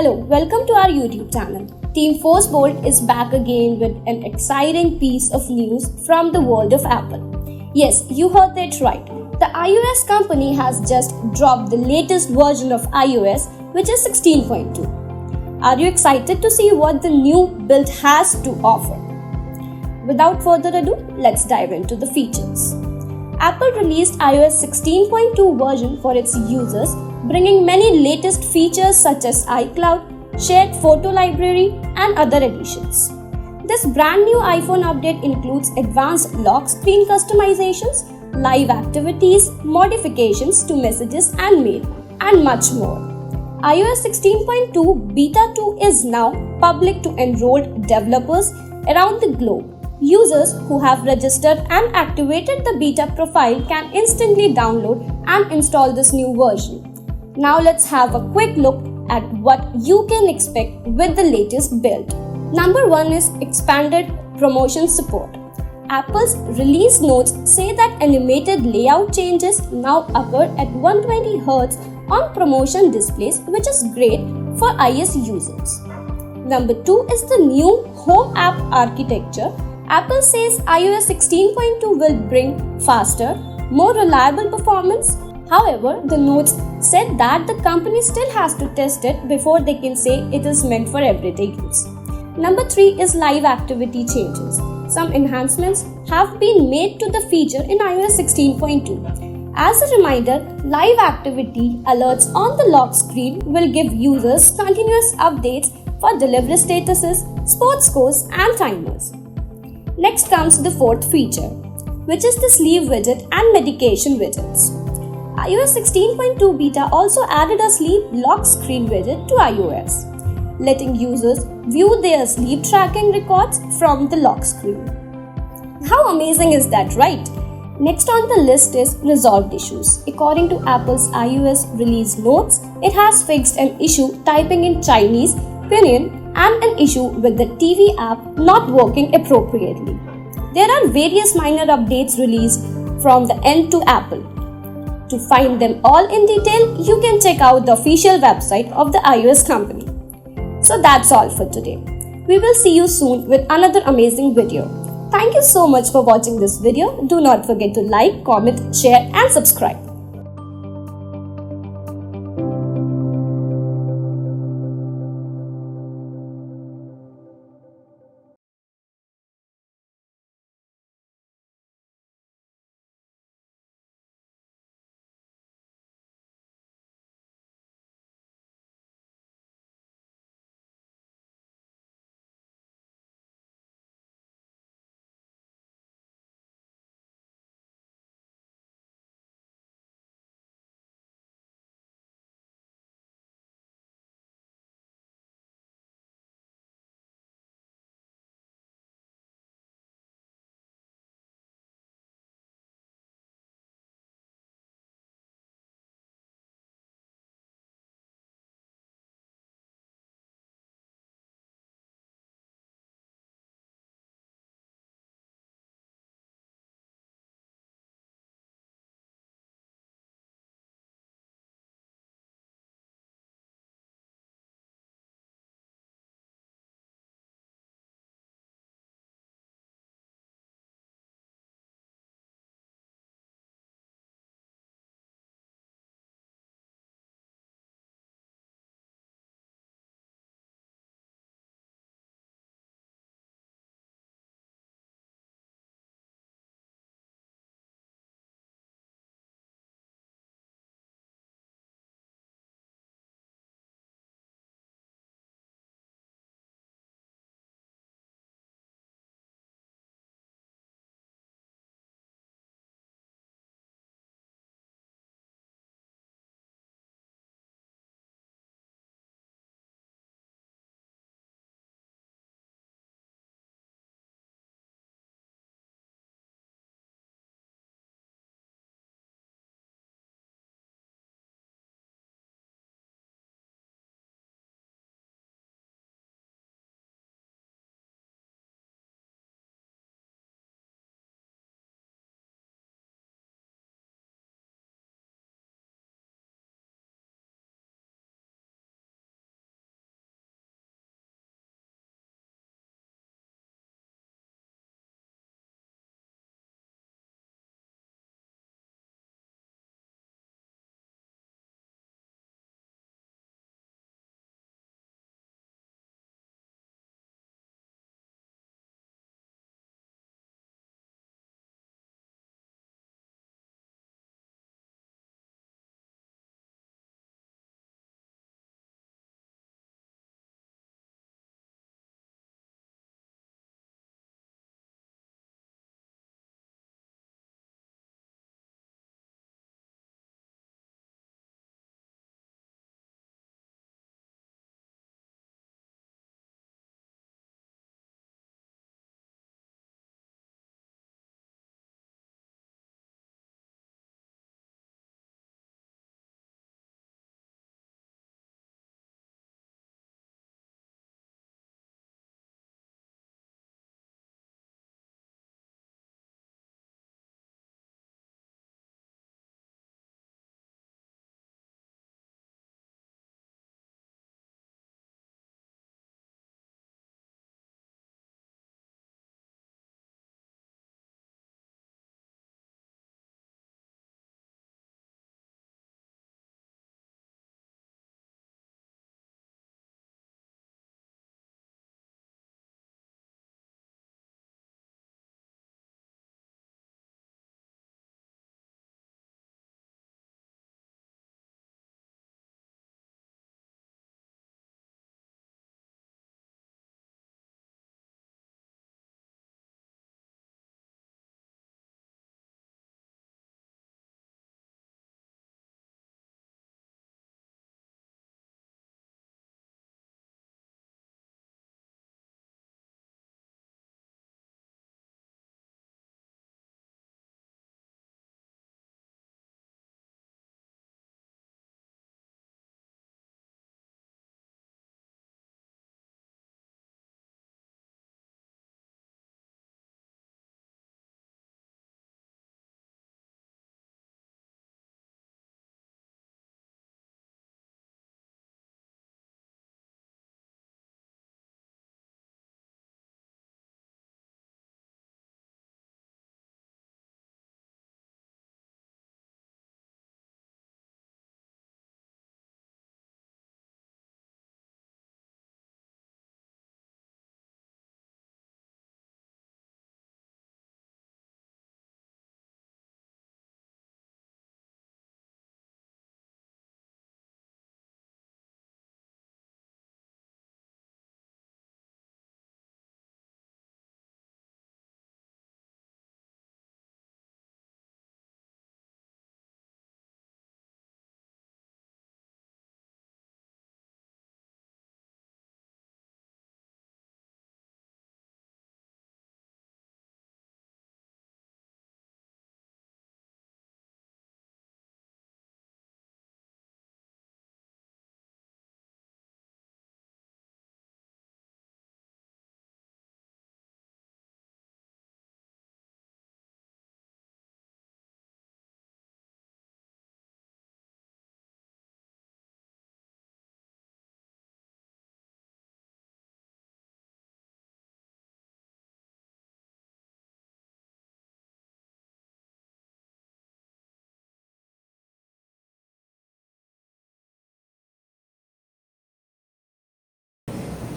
Hello, welcome to our YouTube channel. Team ForceBolt is back again with an exciting piece of news from the world of Apple. Yes, you heard that right. The iOS company has just dropped the latest version of iOS, which is 16.2. Are you excited to see what the new build has to offer? Without further ado, let's dive into the features. Apple released iOS 16.2 version for its users, bringing many latest features such as iCloud, shared photo library, and other additions. This brand new iPhone update includes advanced lock screen customizations, live activities, modifications to messages and mail, and much more. iOS 16.2 Beta 2 is now public to enrolled developers around the globe. Users who have registered and activated the beta profile can instantly download and install this new version. Now let's have a quick look at what you can expect with the latest build. Number 1 is expanded promotion support. Apple's release notes say that animated layout changes now occur at 120Hz on promotion displays, which is great for iOS users. Number 2 is the new home app architecture. Apple says iOS 16.2 will bring faster, more reliable performance. However, the notes said that the company still has to test it before they can say it is meant for everyday use. Number 3 is live activity changes. Some enhancements have been made to the feature in iOS 16.2. As a reminder, live activity alerts on the lock screen will give users continuous updates for delivery statuses, sports scores, and timers. Next comes the fourth feature, which is the sleep widget and medication widgets. iOS 16.2 beta also added a sleep lock screen widget to iOS, letting users view their sleep tracking records from the lock screen. How amazing is that, right? Next on the list is resolved issues. According to Apple's iOS release notes, it has fixed an issue typing in Chinese pinyin and an issue with the TV app not working appropriately. There are various minor updates released from the end to Apple. To find them all in detail, you can check out the official website of the iOS company. So that's all for today. We will see you soon with another amazing video. Thank you so much for watching this video. Do not forget to like, comment, share and subscribe.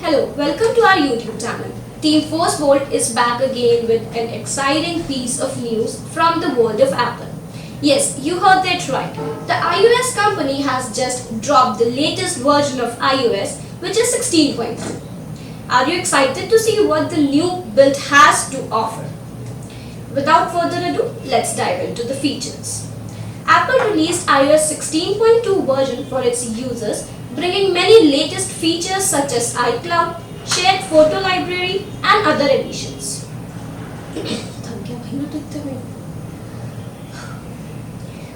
Hello, welcome to our YouTube channel. Team ForceBolt is back again with an exciting piece of news from the world of Apple. Yes, you heard that right. The iOS company has just dropped the latest version of iOS, which is 16.2. Are you excited to see what the new build has to offer? Without further ado, let's dive into the features. Apple released iOS 16.2 version for its users, bringing many latest features such as iCloud, shared photo library, and other additions.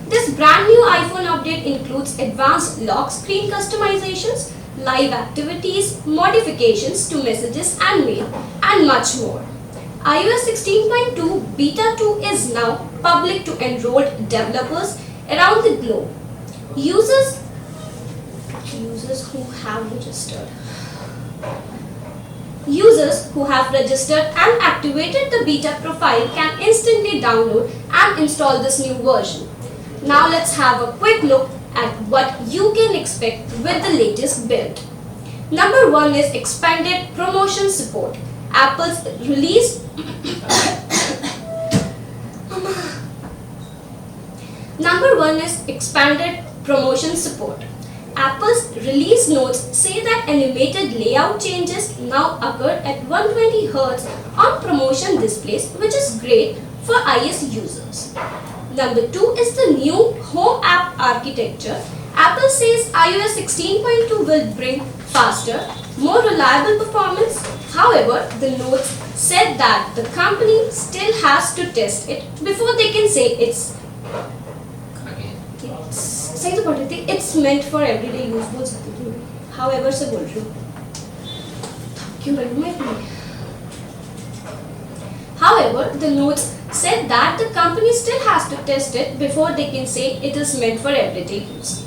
This brand new iPhone update includes advanced lock screen customizations, live activities, modifications to messages and mail, and much more. iOS 16.2 Beta 2 is now public to enrolled developers around the globe. Users who have registered and activated the beta profile can instantly download and install this new version. Now let's have a quick look at what you can expect with the latest build. Number 1 is expanded promotion support. Apple's release Number 1 is expanded promotion support. Apple's release notes say that animated layout changes now occur at 120 Hz on promotion displays, which is great for iOS users. Number 2 is the new home app architecture. Apple says iOS 16.2 will bring faster, more reliable performance. However, the notes said that the company still has to test it before they can say it's meant for everyday use. However, से बोल रही हूँ. क्यों बोल रही हूँ? However, the notes said that the company still has to test it before they can say it is meant for everyday use.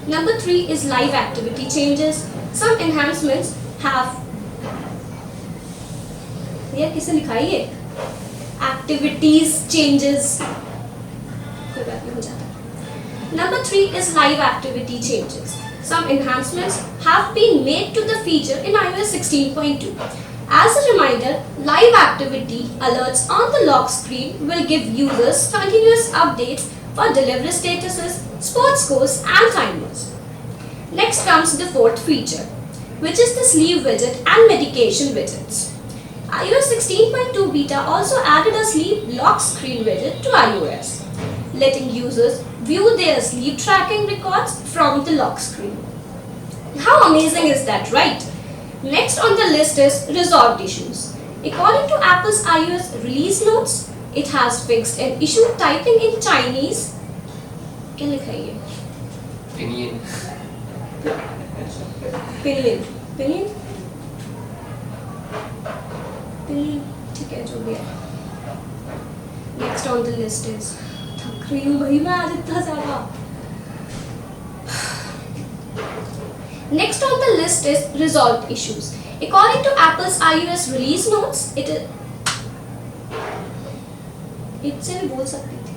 Number 3 is live activity changes. Some enhancements have यार किसे लिखा है ये? Activities changes. कोई बात नहीं हो जाता. Number 3 is live activity changes. Some enhancements have been made to the feature in iOS 16.2. As a reminder, live activity alerts on the lock screen will give users continuous updates for delivery statuses, sports scores, and timers. Next comes the 4th feature, which is the sleep widget and medication widgets. iOS 16.2 beta also added a sleep lock screen widget to iOS, letting users view their sleep tracking records from the lock screen. How amazing is that, right? Next on the list is resolved issues. According to Apple's iOS release notes, it has fixed an issue typing in Chinese. क्या लिखा है ये? Pinyin. ठीक है जो भी है. Next on the list is थक रही हूँ भाई मैं आज इतना ज़्यादा. Next on the list is resolved issues. According to Apple's iOS release notes, इससे भी बोल सकती थी.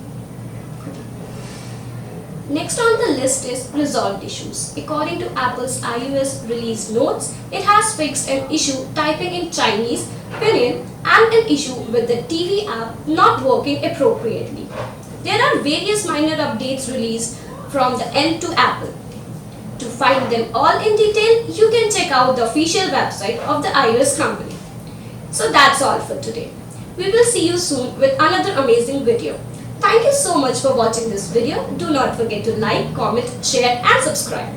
Next on the list is resolved issues. According to Apple's iOS release notes, it has fixed an issue typing in Chinese, Pinyin, and an issue with the TV app not working appropriately. There are various minor updates released from the end to Apple. To find them all in detail, you can check out the official website of the iOS company. So that's all for today. We will see you soon with another amazing video. Thank you so much for watching this video. Do not forget to like, comment, share and subscribe.